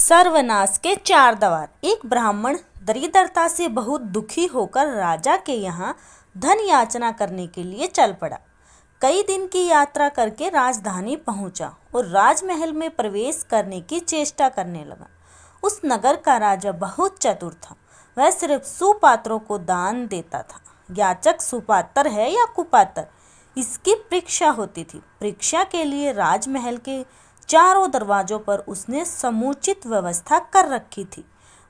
सर्वनाश के चार द्वार। एक ब्राह्मण दरिद्रता से बहुत दुखी होकर राजा के यहाँ धन याचना करने के लिए चल पड़ा। कई दिन की यात्रा करके राजधानी पहुंचा और राजमहल में प्रवेश करने की चेष्टा करने लगा। उस नगर का राजा बहुत चतुर था। वह सिर्फ सुपात्रों को दान देता था। याचक सुपात्र है या कुपात्र, इसकी परीक्षा होती थी। परीक्षा के लिए राजमहल के चारों दरवाजों पर उसने समुचित व्यवस्था कर रखी थी।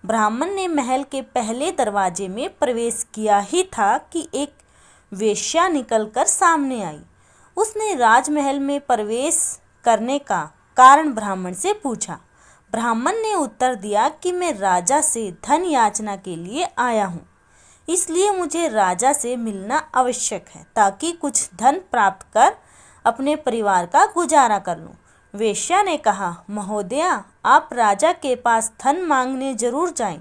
ब्राह्मण ने महल के पहले दरवाजे में प्रवेश किया ही था कि एक वेश्या निकलकर सामने आई। उसने राजमहल में प्रवेश करने का कारण ब्राह्मण से पूछा। ब्राह्मण ने उत्तर दिया कि मैं राजा से धन याचना के लिए आया हूँ, इसलिए मुझे राजा से मिलना आवश्यक है ताकि कुछ धन प्राप्त कर अपने परिवार का गुजारा कर लूँ। वेश्या ने कहा, महोदया, आप राजा के पास धन मांगने जरूर जाएं,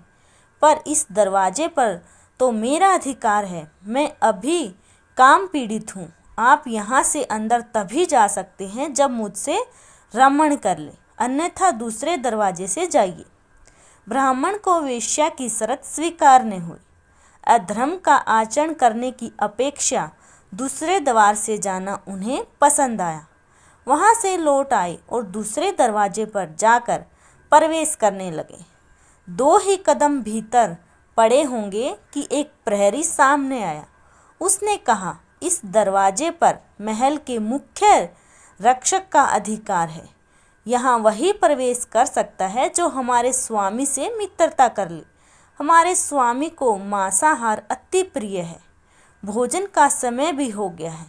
पर इस दरवाजे पर तो मेरा अधिकार है। मैं अभी काम पीड़ित हूँ। आप यहाँ से अंदर तभी जा सकते हैं जब मुझसे रमण कर ले, अन्यथा दूसरे दरवाजे से जाइए। ब्राह्मण को वेश्या की शर्त स्वीकार नहीं हुई। अधर्म का आचरण करने की अपेक्षा दूसरे द्वार से जाना उन्हें पसंद आया। वहां से लौट आए और दूसरे दरवाजे पर जाकर प्रवेश करने लगे। दो ही कदम भीतर पड़े होंगे कि एक प्रहरी सामने आया। उसने कहा, इस दरवाजे पर महल के मुख्य रक्षक का अधिकार है। यहाँ वही प्रवेश कर सकता है जो हमारे स्वामी से मित्रता कर ले। हमारे स्वामी को मांसाहार अति प्रिय है। भोजन का समय भी हो गया है,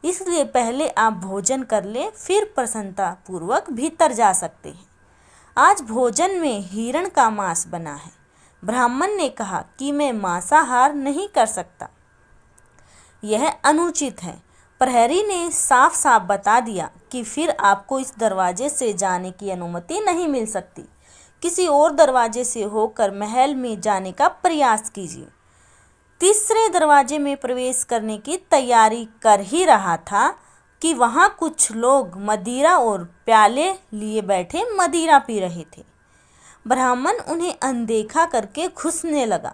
इसलिए पहले आप भोजन कर ले, फिर प्रसन्नता पूर्वक भीतर जा सकते हैं। आज भोजन में हिरण का मांस बना है। ब्राह्मण ने कहा कि मैं मांसाहार नहीं कर सकता, यह अनुचित है। प्रहरी ने साफ साफ बता दिया कि फिर आपको इस दरवाजे से जाने की अनुमति नहीं मिल सकती। किसी और दरवाजे से होकर महल में जाने का प्रयास कीजिए। तीसरे दरवाजे में प्रवेश करने की तैयारी कर ही रहा था कि वहां कुछ लोग मदिरा और प्याले लिए बैठे मदिरा पी रहे थे। ब्राह्मण उन्हें अनदेखा करके घुसने लगा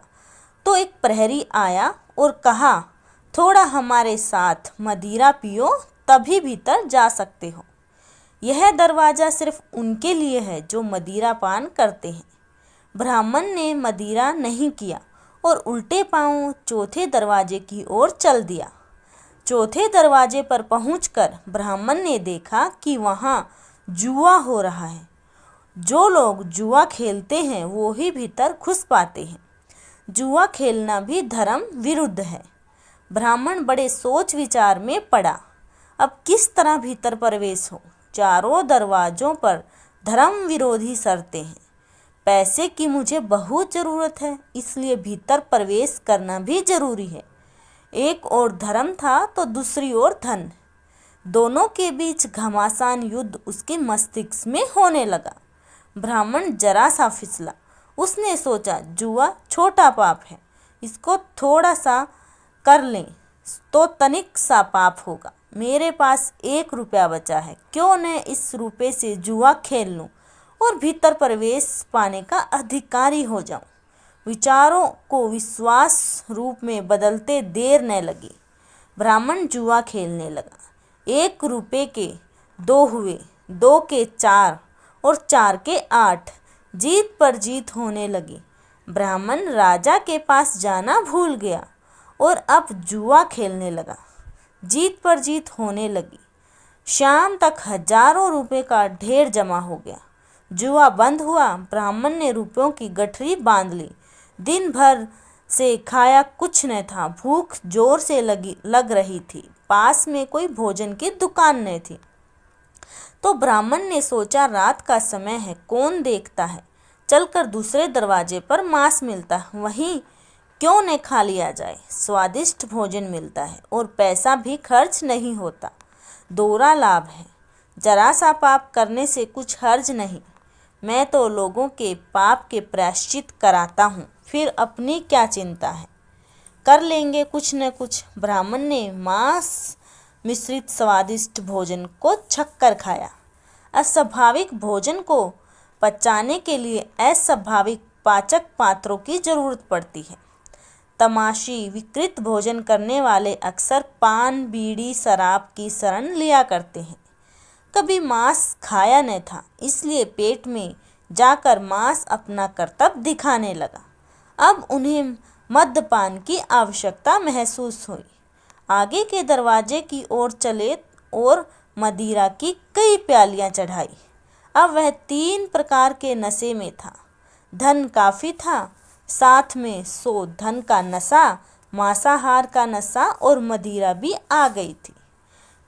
तो एक प्रहरी आया और कहा, थोड़ा हमारे साथ मदिरा पियो, तभी भीतर जा सकते हो। यह दरवाज़ा सिर्फ उनके लिए है जो मदिरा पान करते हैं। ब्राह्मण ने मदिरा नहीं किया और उल्टे पांव चौथे दरवाजे की ओर चल दिया। चौथे दरवाजे पर पहुंचकर ब्राह्मण ने देखा कि वहां जुआ हो रहा है। जो लोग जुआ खेलते हैं वो ही भीतर घुस पाते हैं। जुआ खेलना भी धर्म विरुद्ध है। ब्राह्मण बड़े सोच विचार में पड़ा। अब किस तरह भीतर प्रवेश हो? चारों दरवाजों पर धर्म विरोधी शर्तें हैं। पैसे की मुझे बहुत ज़रूरत है, इसलिए भीतर प्रवेश करना भी जरूरी है। एक ओर धर्म था तो दूसरी ओर धन। दोनों के बीच घमासान युद्ध उसके मस्तिष्क में होने लगा। ब्राह्मण जरा सा फिसला। उसने सोचा, जुआ छोटा पाप है, इसको थोड़ा सा कर लें तो तनिक सा पाप होगा। मेरे पास 1 रुपया बचा है, क्यों न इस रुपये से जुआ खेल लूँ और भीतर प्रवेश पाने का अधिकारी हो जाऊं। विचारों को विश्वास रूप में बदलते देर न लगी। ब्राह्मण जुआ खेलने लगा। 1 रुपये के 2 हुए, 2 के 4 और 4 के 8। जीत पर जीत होने लगी। ब्राह्मण राजा के पास जाना भूल गया और अब जुआ खेलने लगा। जीत पर जीत होने लगी। शाम तक हजारों रुपए का ढेर जमा हो गया। जुआ बंद हुआ। ब्राह्मण ने रुपयों की गठरी बांध ली। दिन भर से खाया कुछ न था। भूख जोर से लग रही थी। पास में कोई भोजन की दुकान न थी। तो ब्राह्मण ने सोचा, रात का समय है, कौन देखता है, चलकर दूसरे दरवाजे पर मांस मिलता है, वहीं क्यों न खा लिया जाए। स्वादिष्ट भोजन मिलता है और पैसा भी खर्च नहीं होता। दोहरा लाभ है। जरा सा पाप करने से कुछ हर्ज नहीं। मैं तो लोगों के पाप के प्रायश्चित कराता हूँ, फिर अपनी क्या चिंता है, कर लेंगे कुछ न कुछ। ब्राह्मण ने मांस मिश्रित स्वादिष्ट भोजन को छक्कर खाया। अस्वाभाविक भोजन को पचाने के लिए अस्वाभाविक पाचक पात्रों की जरूरत पड़ती है। तमाशी विकृत भोजन करने वाले अक्सर पान, बीड़ी, शराब की शरण लिया करते हैं। कभी मांस खाया न था, इसलिए पेट में जाकर मांस अपना करतब दिखाने लगा। अब उन्हें मद्यपान की आवश्यकता महसूस हुई। आगे के दरवाजे की ओर चले और मदिरा की कई प्यालियां चढ़ाई। अब वह 3 प्रकार के नशे में था। धन काफी था, साथ में सो धन का नशा, मांसाहार का नशा और मदिरा भी आ गई थी।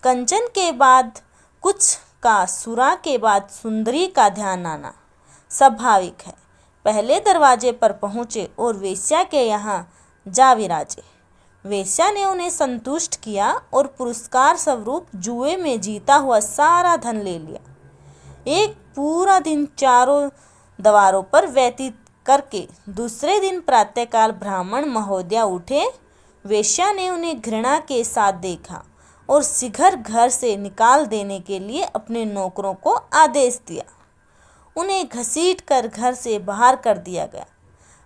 कंचन के बाद कुछ का, सुरा के बाद सुंदरी का ध्यान आना स्वाभाविक है। पहले दरवाजे पर पहुँचे और वेश्या के यहाँ जा विराजे। वेश्या ने उन्हें संतुष्ट किया और पुरस्कार स्वरूप जुए में जीता हुआ सारा धन ले लिया। एक पूरा दिन चारों द्वारों पर व्यतीत करके दूसरे दिन प्रातःकाल ब्राह्मण महोदय उठे। वेश्या ने उन्हें घृणा के साथ देखा और शीघ्र घर से निकाल देने के लिए अपने नौकरों को आदेश दिया। उन्हें घसीट कर घर से बाहर कर दिया गया।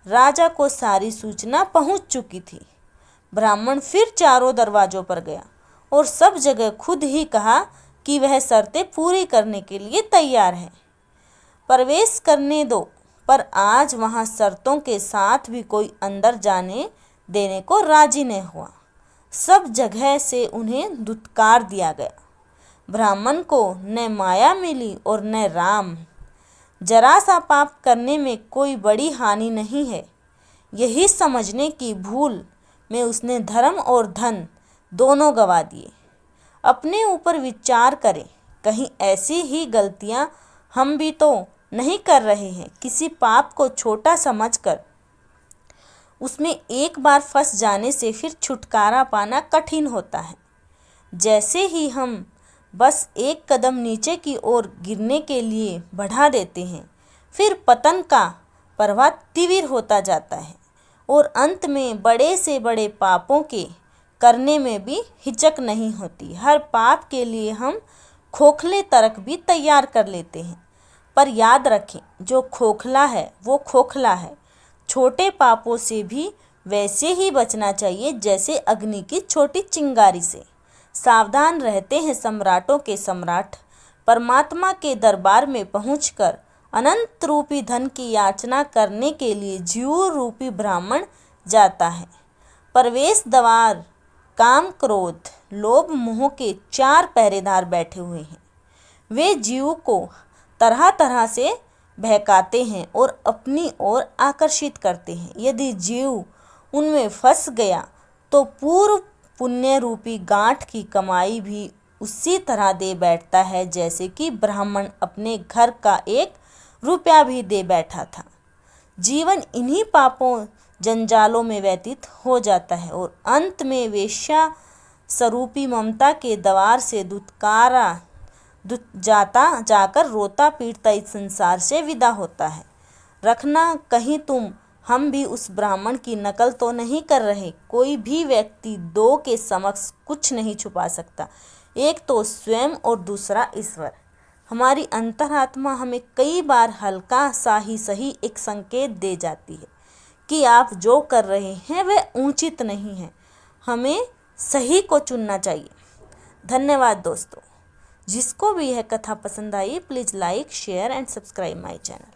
राजा को सारी सूचना पहुंच चुकी थी। ब्राह्मण फिर चारों दरवाजों पर गया और सब जगह खुद ही कहा कि वह शर्तें पूरी करने के लिए तैयार है। प्रवेश करने दो, पर आज वहां शर्तों के साथ भी कोई अंदर जाने देने को राजी नहीं हुआ। सब जगह से उन्हें धुतकार दिया गया। ब्राह्मण को न माया मिली और न राम। जरा सा पाप करने में कोई बड़ी हानि नहीं है, यही समझने की भूल में उसने धर्म और धन दोनों गंवा दिए। अपने ऊपर विचार करें, कहीं ऐसी ही गलतियां हम भी तो नहीं कर रहे हैं। किसी पाप को छोटा समझकर उसमें एक बार फंस जाने से फिर छुटकारा पाना कठिन होता है। जैसे ही हम बस एक कदम नीचे की ओर गिरने के लिए बढ़ा देते हैं, फिर पतन का प्रवाह तीव्र होता जाता है और अंत में बड़े से बड़े पापों के करने में भी हिचक नहीं होती। हर पाप के लिए हम खोखले तर्क भी तैयार कर लेते हैं, पर याद रखें, जो खोखला है वो खोखला है। छोटे पापों से भी वैसे ही बचना चाहिए जैसे अग्नि की छोटी चिंगारी से। सावधान रहते हैं सम्राटों के सम्राट। परमात्मा के दरबार में पहुंचकर अनंत रूपी धन की याचना करने के लिए जीव रूपी ब्राह्मण जाता है। प्रवेश द्वार काम, क्रोध, लोभ, मोह के 4 पहरेदार बैठे हुए हैं। वे जीव को तरह तरह से बहकाते हैं और अपनी ओर आकर्षित करते हैं। यदि जीव उनमें फंस गया तो पूर्व पुण्य रूपी गांठ की कमाई भी उसी तरह दे बैठता है जैसे कि ब्राह्मण अपने घर का 1 रुपया भी दे बैठा था। जीवन इन्हीं पापों जंजालों में व्यतीत हो जाता है और अंत में वेश्या स्वरूपी ममता के द्वार से जाकर रोता पीटता इस संसार से विदा होता है। रखना कहीं हम भी उस ब्राह्मण की नकल तो नहीं कर रहे। कोई भी व्यक्ति 2 के समक्ष कुछ नहीं छुपा सकता, एक तो स्वयं और दूसरा ईश्वर। हमारी अंतरात्मा हमें कई बार हल्का सा ही सही एक संकेत दे जाती है कि आप जो कर रहे हैं वह उचित नहीं है। हमें सही को चुनना चाहिए। धन्यवाद दोस्तों। जिसको भी यह कथा पसंद आई, please like, share and subscribe my channel.